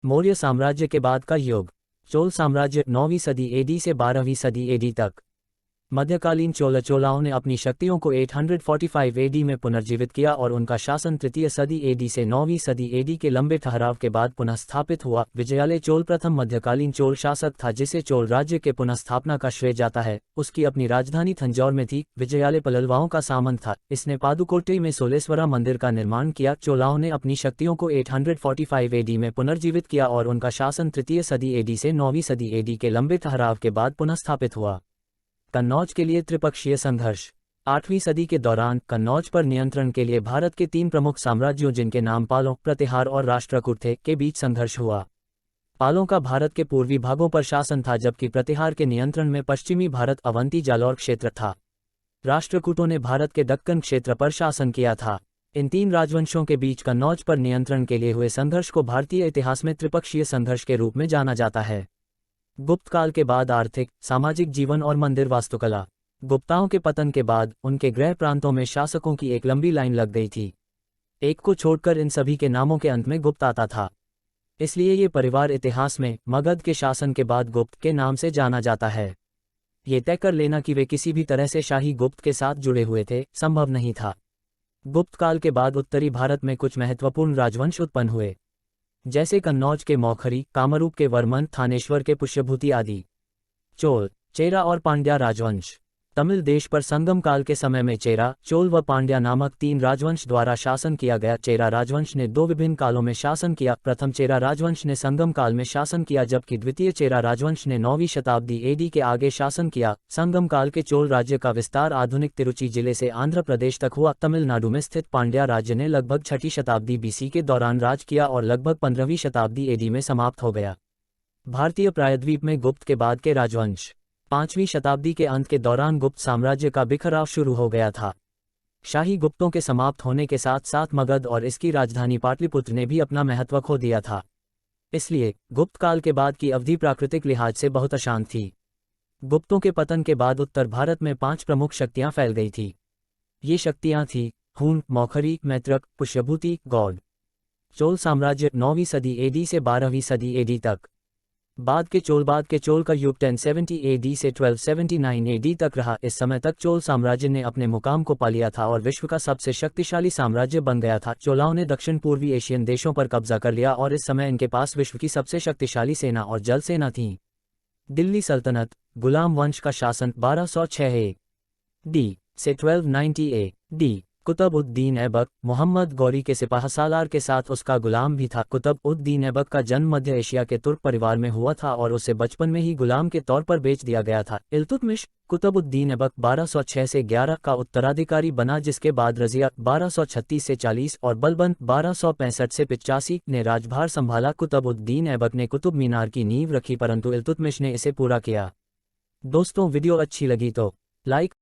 मौर्य साम्राज्य के बाद का युग। चोल साम्राज्य 9वीं सदी एडी से 12वीं सदी एडी तक। मध्यकालीन चोलाओं ने अपनी शक्तियों को 845 एडी में पुनर्जीवित किया और उनका शासन तृतीय सदी एडी से 9वीं सदी एडी के लंबे ठहराव के बाद पुनः स्थापित हुआ। विजयालय चोल प्रथम मध्यकालीन चोल शासक था जिसे चोल राज्य के पुनःस्थापना का श्रेय जाता है। उसकी अपनी राजधानी तंजौर में थी। विजयालय पल्लवाओं का सामंत था। इसने पादुकोट्टई में सोलेश्वरा मंदिर का निर्माण किया। चोलाओं ने अपनी शक्तियों को 845 एडी में पुनर्जीवित किया और उनका शासन तृतीय सदी एडी से 9वीं सदी एडी के लंबे ठहराव के बाद पुनः स्थापित हुआ। कन्नौज के लिए त्रिपक्षीय संघर्ष। 8वीं सदी के दौरान कन्नौज पर नियंत्रण के लिए भारत के 3 प्रमुख साम्राज्यों जिनके नाम पालों, प्रतिहार और राष्ट्रकूट थे, के बीच संघर्ष हुआ। पालों का भारत के पूर्वी भागों पर शासन था जबकि प्रतिहार के नियंत्रण में पश्चिमी भारत अवंती जालौर क्षेत्र था। राष्ट्रकूटों ने भारत के दक्कन क्षेत्र पर शासन किया था। इन 3 राजवंशों के बीच कन्नौज पर नियंत्रण के लिए हुए संघर्ष को भारतीय इतिहास में त्रिपक्षीय संघर्ष के रूप में जाना जाता है। गुप्त काल के बाद आर्थिक, सामाजिक जीवन और मंदिर वास्तुकला। गुप्ताओं के पतन के बाद उनके गृह प्रांतों में शासकों की एक लंबी लाइन लग गई थी। एक को छोड़कर इन सभी के नामों के अंत में गुप्त आता था। इसलिए ये परिवार इतिहास में मगध के शासन के बाद गुप्त के नाम से जाना जाता है। ये तय कर लेना कि वे किसी भी तरह से शाही गुप्त के साथ जुड़े हुए थे संभव नहीं था। गुप्त काल के बाद उत्तरी भारत में कुछ महत्वपूर्ण राजवंश उत्पन्न हुए, जैसे कन्नौज के मौखरी, कामरूप के वर्मन, थानेश्वर के पुष्यभूति आदि। चोल, चेरा और पांड्या राजवंश। तमिल देश पर संगम काल के समय में चेरा, चोल व पांड्या नामक 3 राजवंश द्वारा शासन किया गया। चेरा राजवंश ने 2 विभिन्न कालों में शासन किया। प्रथम चेरा राजवंश ने संगम काल में शासन किया जबकि द्वितीय चेरा राजवंश ने 9वीं शताब्दी एडी के आगे शासन किया। संगम काल के चोल राज्य का विस्तार आधुनिक तिरुचि जिले से आंध्र प्रदेश तक हुआ। तमिलनाडु में स्थित पांड्या राज्य ने लगभग 6ठी शताब्दी बीसी के दौरान राज किया और लगभग 15वीं शताब्दी एडी में समाप्त हो गया। भारतीय प्रायद्वीप में गुप्त के बाद के राजवंश। 5वीं शताब्दी के अंत के दौरान गुप्त साम्राज्य का बिखराव शुरू हो गया था। शाही गुप्तों के समाप्त होने के साथ साथ मगध और इसकी राजधानी पाटलिपुत्र ने भी अपना महत्व खो दिया था। इसलिए गुप्त काल के बाद की अवधि प्राकृतिक लिहाज से बहुत अशांत थी। गुप्तों के पतन के बाद उत्तर भारत में 5 प्रमुख शक्तियां फैल गई थी। ये शक्तियां थीं हूण, मौखरी, मैत्रक, पुष्यभूति, गौड़। चोल साम्राज्य 9वीं सदी एडी से 12वीं सदी एडी तक। बाद के चोल का युग 1070 एडी से 1279 एडी तक रहा। इस समय तक चोल साम्राज्य ने अपने मुकाम को पा लिया था और विश्व का सबसे शक्तिशाली साम्राज्य बन गया था। चोलाओं ने दक्षिण पूर्वी एशियन देशों पर कब्जा कर लिया और इस समय इनके पास विश्व की सबसे शक्तिशाली सेना और जल सेना थी। दिल्ली सल्तनत, गुलाम वंश का शासन 1206 ए.डी. से 1290 ए.डी. कुतुब-उद-दीन ऐबक, मोहम्मद गौरी के सिपाहसालार के साथ उसका गुलाम भी था। कुतुब-उद-दीन ऐबक का जन्म मध्य एशिया के तुर्क परिवार में हुआ था और उसे बचपन में ही गुलाम के तौर पर बेच दिया गया था। इल्तुतमिश कुतुब-उद-दीन ऐबक 1206 से 11 का उत्तराधिकारी बना जिसके बाद रजिया 1236 से 40 और बलबंत 1265 से 85 ने राजभार संभाला। कुतुब-उद-दीन ऐबक ने कुतुब मीनार की नींव रखी परंतु इल्तुतमिश ने इसे पूरा किया। दोस्तों वीडियो अच्छी लगी तो लाइक